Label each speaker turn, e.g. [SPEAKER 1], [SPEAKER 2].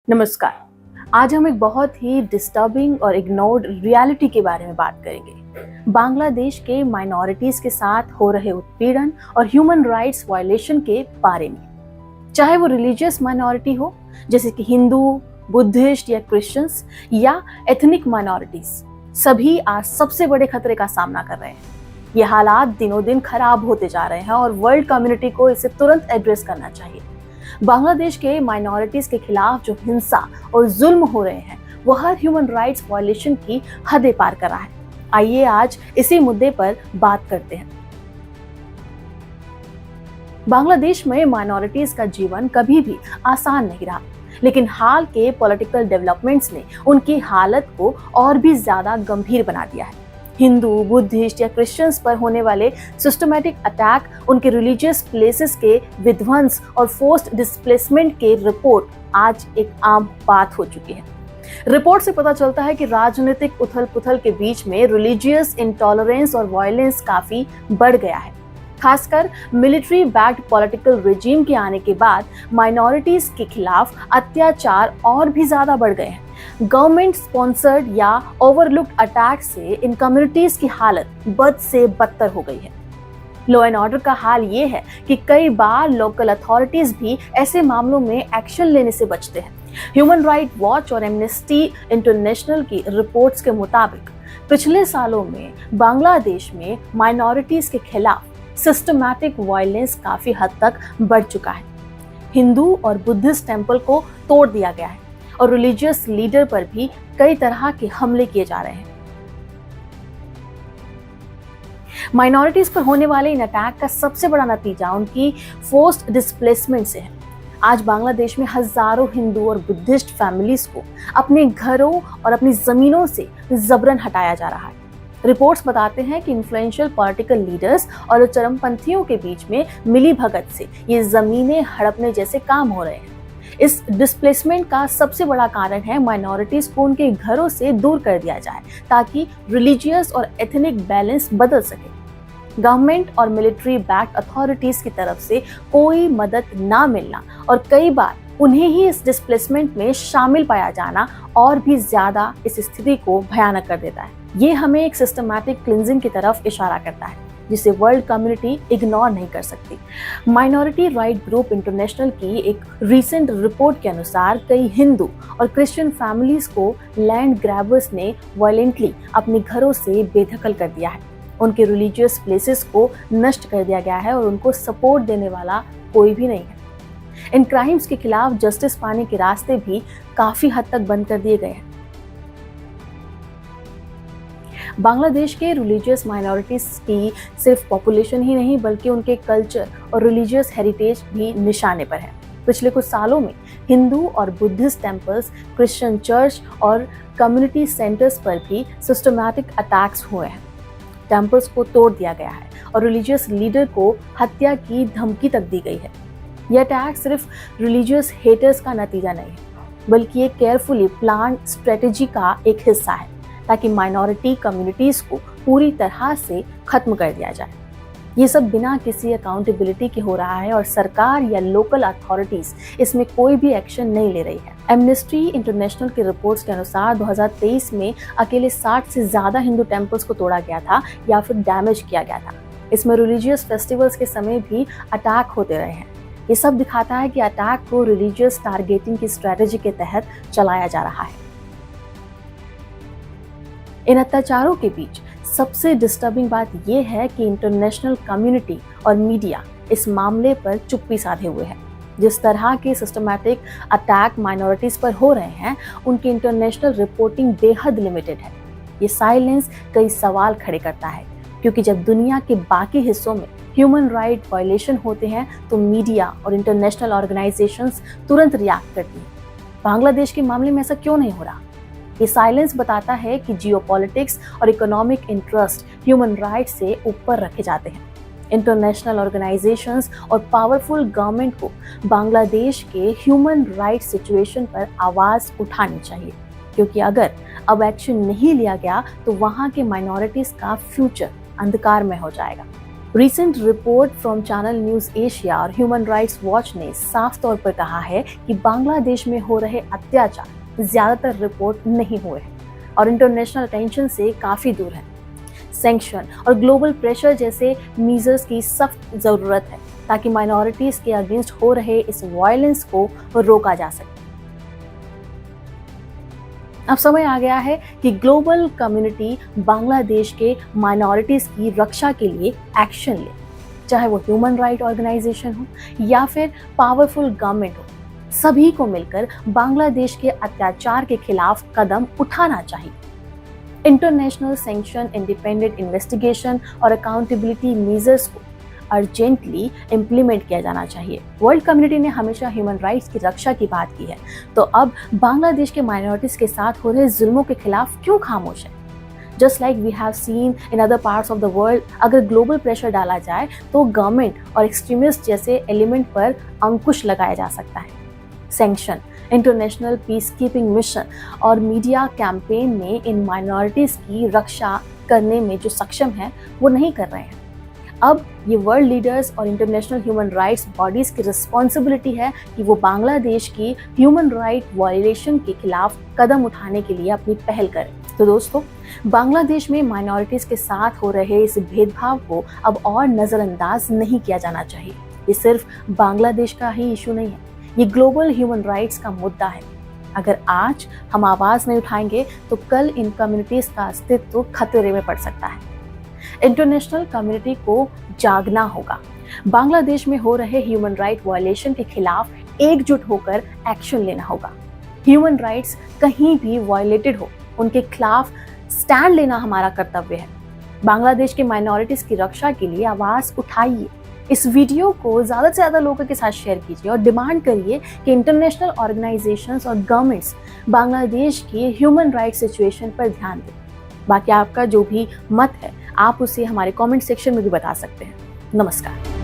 [SPEAKER 1] नमस्कार। आज हम एक बहुत ही डिस्टर्बिंग और इग्नोर्ड रियलिटी के बारे में बात करेंगे। बांग्लादेश के माइनॉरिटीज के साथ हो रहे उत्पीड़न और ह्यूमन राइट्स वायलेशन के बारे में। चाहे वो रिलीजियस माइनॉरिटी हो जैसे कि हिंदू, बुद्धिस्ट या क्रिश्चियंस, या एथनिक माइनॉरिटीज, सभी आज सबसे बड़े खतरे का सामना कर रहे हैं। ये हालात दिनों दिन खराब होते जा रहे हैं और वर्ल्ड कम्युनिटी को इसे तुरंत एड्रेस करना चाहिए। बांग्लादेश के माइनॉरिटीज के खिलाफ जो हिंसा और जुल्म हो रहे हैं वो हर ह्यूमन राइट्स वायलेशन की हदें पार कर रहा है। आइए आज इसी मुद्दे पर बात करते हैं। बांग्लादेश में माइनॉरिटीज का जीवन कभी भी आसान नहीं रहा, लेकिन हाल के पॉलिटिकल डेवलपमेंट्स ने उनकी हालत को और भी ज्यादा गंभीर बना दिया है। हिंदू, बुद्धिस्ट या क्रिश्चियंस पर होने वाले सिस्टमैटिक अटैक, उनके रिलीजियस प्लेसेस के विध्वंस और फोर्स्ड डिस्प्लेसमेंट के रिपोर्ट आज एक आम बात हो चुकी है। रिपोर्ट से पता चलता है कि राजनीतिक उथल-पुथल के बीच में रिलीजियस इंटॉलरेंस और वायलेंस काफी बढ़ गया है। खासकर मिलिट्री बैक्ड पॉलिटिकल रेजिम के आने के बाद माइनॉरिटीज के खिलाफ अत्याचार और भी ज्यादा बढ़ गए हैं। गवर्नमेंट स्पॉन्सर्ड या ओवरलुक्ड अटैक से इन कम्युनिटीज की हालत बद से बदतर हो गई है। लॉ एंड ऑर्डर का हाल ये है कि कई बार लोकल अथॉरिटीज भी ऐसे मामलों में एक्शन लेने से बचते हैं। ह्यूमन राइट वॉच और एमनेस्टी इंटरनेशनल की रिपोर्ट्स के मुताबिक पिछले सालों में बांग्लादेश में माइनॉरिटीज के खिलाफ सिस्टमैटिक वायलेंस काफी हद तक बढ़ चुका है। हिंदू और बुद्धिस्ट टेम्पल को तोड़ दिया गया है और रिलीजियस लीडर पर भी कई तरह के हमले किए जा रहे हैं। माइनॉरिटीज पर होने वाले इन अटैक का सबसे बड़ा नतीजा उनकी फोर्स्ड डिस्प्लेसमेंट से है। आज बांग्लादेश में हजारों हिंदू और बुद्धिस्ट फैमिलीज को अपने घरों और अपनी जमीनों से जबरन हटाया जा रहा है। रिपोर्ट्स बताते हैं कि इन्फ्लुएंशियल पॉलिटिकल लीडर्स और चरमपंथियों के बीच में मिली भगत से ये जमीनें हड़पने जैसे काम हो रहे हैं। इस डिस्प्लेसमेंट का सबसे बड़ा कारण है माइनॉरिटीज को उनके घरों से दूर कर दिया जाए ताकि रिलीजियस और एथनिक बैलेंस बदल सके। गवर्नमेंट और मिलिट्री बैक्ड अथॉरिटीज की तरफ से कोई मदद ना मिलना और कई बार उन्हें ही इस डिस्प्लेसमेंट में शामिल पाया जाना और भी ज्यादा इस स्थिति को भयानक कर देता है। ये हमें एक सिस्टमैटिक क्लिंजिंग की तरफ इशारा करता है जिसे वर्ल्ड कम्युनिटी इग्नोर नहीं कर सकती। माइनॉरिटी राइट ग्रुप इंटरनेशनल की एक रीसेंट रिपोर्ट के अनुसार कई हिंदू और क्रिश्चियन फैमिलीज को लैंड ग्रैबर्स ने वायलेंटली अपने घरों से बेदखल कर दिया है। उनके रिलीजियस प्लेसेस को नष्ट कर दिया गया है और उनको सपोर्ट देने वाला कोई भी नहीं है। इन क्राइम्स के खिलाफ जस्टिस पाने के रास्ते भी काफी हद तक बंद कर दिए गए हैं। बांग्लादेश के रिलीजियस माइनॉरिटीज की सिर्फ पॉपुलेशन ही नहीं बल्कि उनके कल्चर और रिलीजियस हेरिटेज भी निशाने पर है। पिछले कुछ सालों में हिंदू और बुद्धिस्ट टेम्पल्स, क्रिश्चियन चर्च और कम्युनिटी सेंटर्स पर भी सिस्टमैटिक अटैक्स हुए हैं। टेम्पल्स को तोड़ दिया गया है और रिलीजियस लीडर को हत्या की धमकी तक दी गई है। यह अटैक सिर्फ रिलीजियस हेटर्स का नतीजा नहीं है बल्कि एक केयरफुली प्लान स्ट्रेटेजी का एक हिस्सा है ताकि माइनॉरिटी कम्युनिटीज को पूरी तरह से खत्म कर दिया जाए। ये सब बिना किसी अकाउंटेबिलिटी के हो रहा है और सरकार या लोकल अथॉरिटीज इसमें कोई भी एक्शन नहीं ले रही है। एमनेस्टी इंटरनेशनल की रिपोर्ट्स के अनुसार 2023 में अकेले 60 से ज्यादा हिंदू टेम्पल्स को तोड़ा गया था या फिर डैमेज किया गया था। इसमें रिलीजियस फेस्टिवल्स के समय भी अटैक होते रहे हैं। ये सब दिखाता है कि अटैक को रिलीजियस टारगेटिंग की स्ट्रेटेजी के तहत चलाया जा रहा है। इन अत्याचारों के बीच सबसे डिस्टर्बिंग बात यह है कि इंटरनेशनल कम्युनिटी और मीडिया इस मामले पर चुप्पी साधे हुए है। जिस तरह के सिस्टमैटिक अटैक माइनॉरिटीज पर हो रहे हैं उनकी इंटरनेशनल रिपोर्टिंग बेहद लिमिटेड है। ये साइलेंस कई सवाल खड़े करता है क्योंकि जब दुनिया के बाकी हिस्सों में ह्यूमन राइट वायलेशन होते हैं तो मीडिया और इंटरनेशनल ऑर्गेनाइजेशंस तुरंत रिएक्ट करती हैं। बांग्लादेश के मामले में ऐसा क्यों नहीं हो रहा? ये साइलेंस बताता है कि जियोपॉलिटिक्स और इकोनॉमिक इंटरेस्ट ह्यूमन राइट्स से ऊपर रखे जाते हैं। इंटरनेशनल ऑर्गेनाइजेशंस और पावरफुल गवर्नमेंट को बांग्लादेश के ह्यूमन राइट सिचुएशन पर आवाज उठानी चाहिए क्योंकि अगर अब एक्शन नहीं लिया गया तो वहां के माइनॉरिटीज का फ्यूचर अंधकार में हो जाएगा। Recent report from channel news Asia और ह्यूमन राइट्स वॉच ने साफ तौर पर कहा है कि बांग्लादेश में हो रहे अत्याचार ज्यादातर रिपोर्ट नहीं हुए हैं और इंटरनेशनल अटेंशन से काफी दूर है। सैंक्शन और ग्लोबल प्रेशर जैसे मीजर्स की सख्त जरूरत है ताकि माइनॉरिटीज के अगेंस्ट हो रहे इस वायलेंस को रोका जा सके। अब समय आ गया है कि ग्लोबल कम्युनिटी बांग्लादेश के माइनॉरिटीज की रक्षा के लिए एक्शन ले, चाहे वो ह्यूमन राइट ऑर्गेनाइजेशन हो या फिर पावरफुल गवर्नमेंट हो। सभी को मिलकर बांग्लादेश के अत्याचार के खिलाफ कदम उठाना चाहिए। इंटरनेशनल सैंक्शन, इंडिपेंडेंट इन्वेस्टिगेशन और अकाउंटेबिलिटी मेजर्स को अर्जेंटली इम्प्लीमेंट किया जाना चाहिए। वर्ल्ड कम्युनिटी ने हमेशा ह्यूमन राइट्स की रक्षा की बात की है, तो अब बांग्लादेश के माइनॉरिटीज के साथ हो रहे जुल्मों के खिलाफ क्यों खामोश है? Just like we have seen in other parts of the world, अगर ग्लोबल प्रेशर डाला जाए तो गवर्नमेंट और एक्सट्रीमिस्ट जैसे एलिमेंट पर अंकुश लगाया जा सकता है। Sanction, international peace keeping mission और मीडिया कैंपेन में इन माइनॉरिटीज की रक्षा करने में जो सक्षम है वो नहीं कर रहे हैं। अब ये वर्ल्ड लीडर्स और इंटरनेशनल ह्यूमन राइट्स बॉडीज की रिस्पॉन्सिबिलिटी है कि वो बांग्लादेश की ह्यूमन राइट वायलेशन के खिलाफ कदम उठाने के लिए अपनी पहल करें। तो दोस्तों, बांग्लादेश में माइनॉरिटीज के साथ हो रहे इस भेदभाव को अब और नजरअंदाज नहीं किया जाना चाहिए। ये सिर्फ बांग्लादेश का ही इशू नहीं है, ये ग्लोबल ह्यूमन राइट्स का मुद्दा है। अगर आज हम आवाज नहीं उठाएंगे तो कल इन कम्युनिटीज का अस्तित्व खतरे में पड़ सकता है। इंटरनेशनल कम्युनिटी को जागना होगा। बांग्लादेश में हो रहे ह्यूमन राइट वायलेशन के खिलाफ एकजुट होकर एक्शन लेना होगा। ह्यूमन राइट्स कहीं भी वायलेटेड हो, उनके खिलाफ स्टैंड लेना हमारा कर्तव्य है। बांग्लादेश के माइनॉरिटीज की रक्षा के लिए आवाज उठाइए। इस वीडियो को ज्यादा से ज्यादा लोगों के साथ शेयर कीजिए और डिमांड करिए कि इंटरनेशनल ऑर्गेनाइजेशंस और गवर्नमेंट्स बांग्लादेश की ह्यूमन राइट सिचुएशन पर ध्यान दें। बाकी आपका जो भी मत है आप उसे हमारे कमेंट सेक्शन में भी बता सकते हैं। नमस्कार।